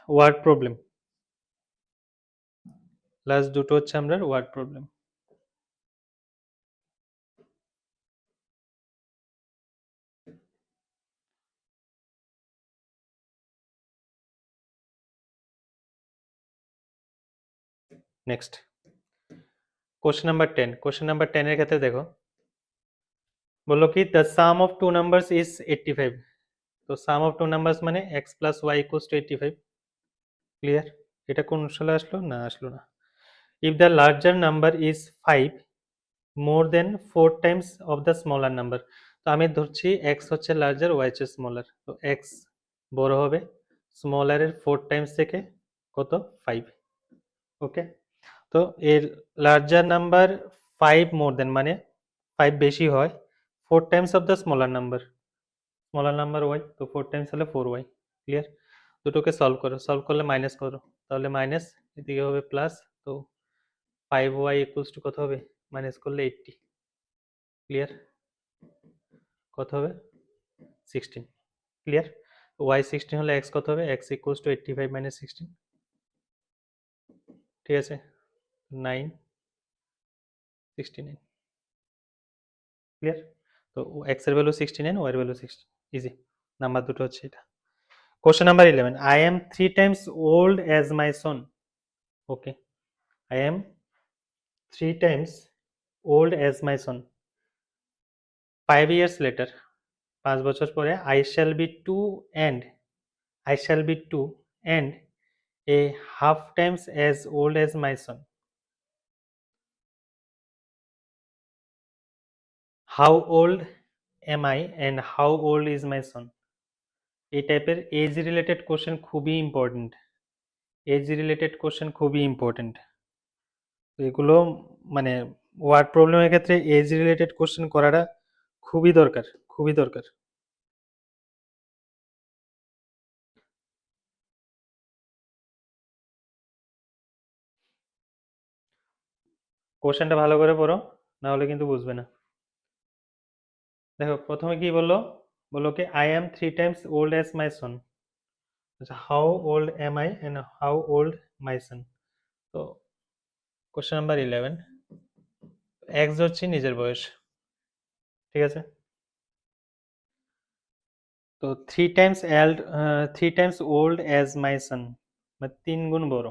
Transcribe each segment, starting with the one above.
Word problem, last দুটো হচ্ছে আমরা word problem. Next question number 10। Question number 10 এর ক্ষেত্রে দেখো বললো কি the sum of two numbers is 85। তো সাম অফ টু নাম্বারস মানে x plus Y equals to 85। Clear? এটা কোন সালে আসলো? না আসলো না। If the larger number is 5 more than 4 times of the smaller number. তো আমি ধরছি x হচ্ছে লার্জার, y হচ্ছে স্মলার। তো x বড় হবে স্মলারের 4 টাইমস থেকে কত? 5। ওকে, তো এর লার্জার নাম্বার 5 মোর দেন মানে 5 বেশি হয় 4 times of the smaller number, smaller number y, তো 4 টাইমস হলে 4y। ক্লিয়ার? দুটোকে সলভ করো, সলভ করলে মাইনাস করো, তাহলে মাইনাস এদিকে হবে প্লাস। তো 5y ইকুয়ালস টু কত হবে? মাইনাস করলে 80। ক্লিয়ার? কত হবে? 16। ক্লিয়ার? y 16 হলে x কত হবে? x equals to 85 minus 16। ঠিক আছে, 9 69। ক্লিয়ার? তো x এর ভ্যালু 69, y এর ভ্যালু 60। ইজি, নাম্বার দুটো হচ্ছে এটা। Question number 11, I am 3 times old as my son. Okay, I am 3 times old as my son. 5 years later, 5 বছর পরে, I shall be 2 and I shall be 2 and a half times as old as my son. How old am I and how old is my son? এই টাইপের age related question খুবই important. Age related question খুবই important. তো এগুলো মানে word প্রবলেমের ক্ষেত্রে age related question করাটা খুবই দরকার, খুবই দরকার। কোশ্চেনটা ভালো করে পড়ো, না হলে কিন্তু বুঝবে না। দেখো প্রথমে কি বললো? বললো কি I am 3 times old as my son. আচ্ছা, how old am I and how old my son. তো কোশ্চেন নাম্বার 11, এক্স হচ্ছে নিজের বয়স। ঠিক আছে, তো 3 টাইমস ওল্ড অ্যাজ মাই সন মানে 3 গুণ বড়।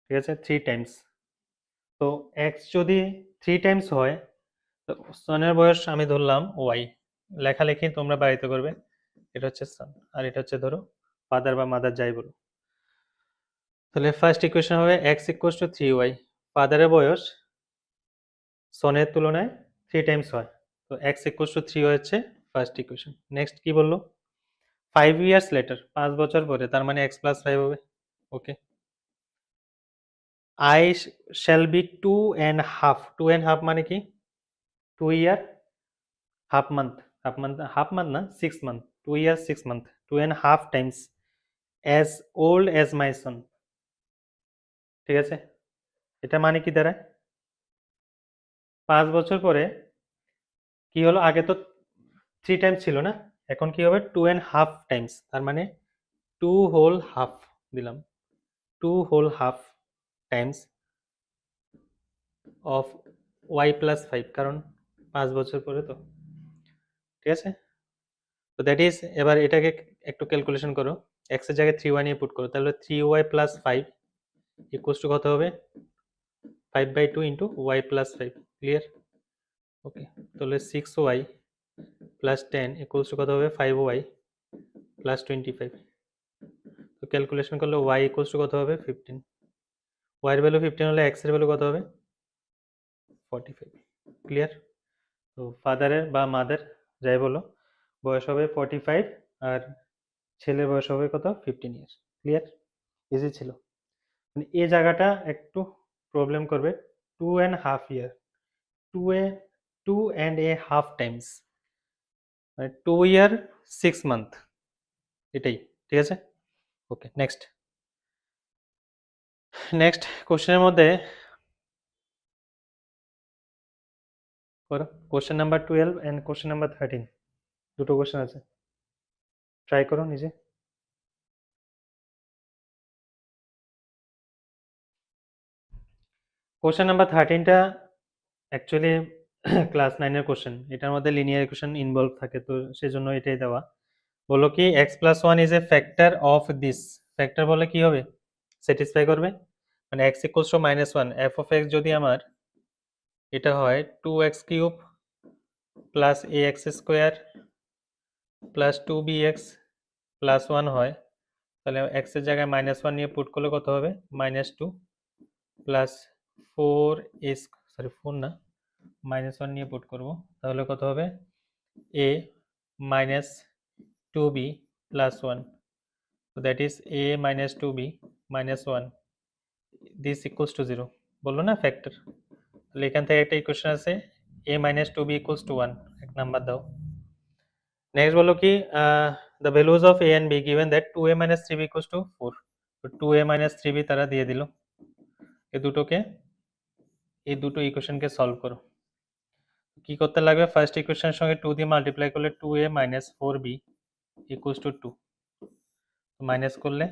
ঠিক আছে, 3 টাইমস। তো এক্স যদি 3 টাইমস হয়, তো সনের বয়স আমি ধরলাম ওয়াই। লেখালেখি তোমরা বাড়িতে করবে। এটা হচ্ছে সন আর এটা হচ্ছে ধরো ফাদার বা মাদার যাই বলো। তাহলে ফার্স্ট ইকুয়েশন হবে এক্স ইকুয়ালস টু 3y। ফাদারের বয়স সনের তুলনায় 3 টাইমস হয়, তো এক্স ইকুয়ালস টু 3 হচ্ছে ফার্স্ট ইকুয়েশন। নেক্সট কি বললো? 5 ইয়ার্স লেটার, 5 বছর পরে, তার মানে x প্লাস 5 হবে। ওকে, I shall be 2.5, 2.5 মানে কি? 2 ইয়ার হাফ মান্থ, হাফ মান্থ না 6 month, 2 year 6 month, 2.5 Times as old as my son। ঠিক আছে, এটা মানে কি দাঁড়ায়? 5 বছর পরে কি হলো? আগে তো 3 টাইমস ছিল না, এখন কি হবে? 2.5 টাইমস, তার মানে 2 হোল হাফ দিলাম, 2 whole half times of y plus 5, কারণ 5 বছর পরে তো। ঠিক আছে, তো দ্যাট ইজ, এবার এটাকে একটু ক্যালকুলেশন করো, x এর জায়গায় 3y নিয়ে পুট করো, তাহলে 3y প্লাস 5 ইকুয়ালস টু কত হবে? 5/2 ইন্টু y প্লাস 5। ক্লিয়ার? ওকে, তাহলে 6y প্লাস 10 ইকুয়ালস টু কত হবে? 5y plus 25। তো ক্যালকুলেশন করলে y ইকুয়ালস টু কত হবে? 15। y এর ভ্যালু 15 হলে x এর ভ্যালু কত হবে? 45। ক্লিয়ার? তো ফাদারের বা মাদার যাই বলো বয়স হবে 45 আর ছেলের বয়স হবে কত? 15 ইয়ার্স। ক্লিয়ার? ইজি ছিল। মানে এই জায়গাটা একটু প্রবলেম করবে। 2.5 ইয়ার, 2.5 টাইমস মানে 2 ইয়ার 6 মান্থ, এটাই। ঠিক আছে, ওকে নেক্সট। নেক্সট কোশ্চেনের মধ্যে করো question number 12 and question number 13, দুটো কোশ্চেন আছে, ট্রাই করো নিজে। কোশ্চেন নাম্বার 13টা অ্যাকচুয়ালি ক্লাস 9 এর কোশ্চেন, এটার মধ্যে লিনিয়ার ইকুয়েশন ইনভলভ থাকে, তো সেজন্য এটাই দেওয়া। বলো কি x plus 1 is a factor of this, factor বলে কি হবে, স্যাটিসফাই করবে, মানে x equals to -1, f of x যদি আমার এটা হয় 2x cube plus ax square plus 2bx plus 1 হয়, তাহলে x এর জায়গায় -1 নিয়ে পুট করলে কত হবে, -2 প্লাস 4a, সরি 4 না, -1 নিয়ে পুট করব, তাহলে কত হবে a minus 2b plus 1, so that is a minus 2b minus 1, this equals to 0, বললো না ফ্যাক্টর, তাহলে এখান থেকে একটা ইকুয়েশন আছে a minus 2b equals to 1, এক নাম্বার দাও। নেক্সট বলো কি the values of a and b given that 2a minus 3b equals to 4, তো 2a minus 3b তারা দিয়ে দিল, এই দুটো ইকুয়েশনকে সলভ করো। কি করতে লাগবে, ফার্স্ট ইকুয়েশনের সঙ্গে 2 দিয়ে মাল্টিপ্লাই করলে 2a minus 4b equals to 2, minus করলে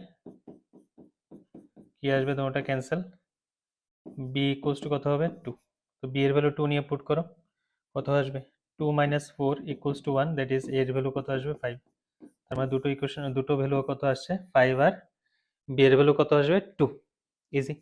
কি আসবে, তোমারটা ক্যান্সেল, b ইকুয়ালস টু কত হবে 2, তো b এর ভ্যালু 2 নিয়ে পুট করো, কত আসবে 2 minus 4 equals to 1, that is a এর ভ্যালু কত আসবে 5, তার মানে দুটো ইকুয়েশন দুটো ভ্যালু কত আসছে 5 আর b এর ভ্যালু কত আসবে 2, ইজি।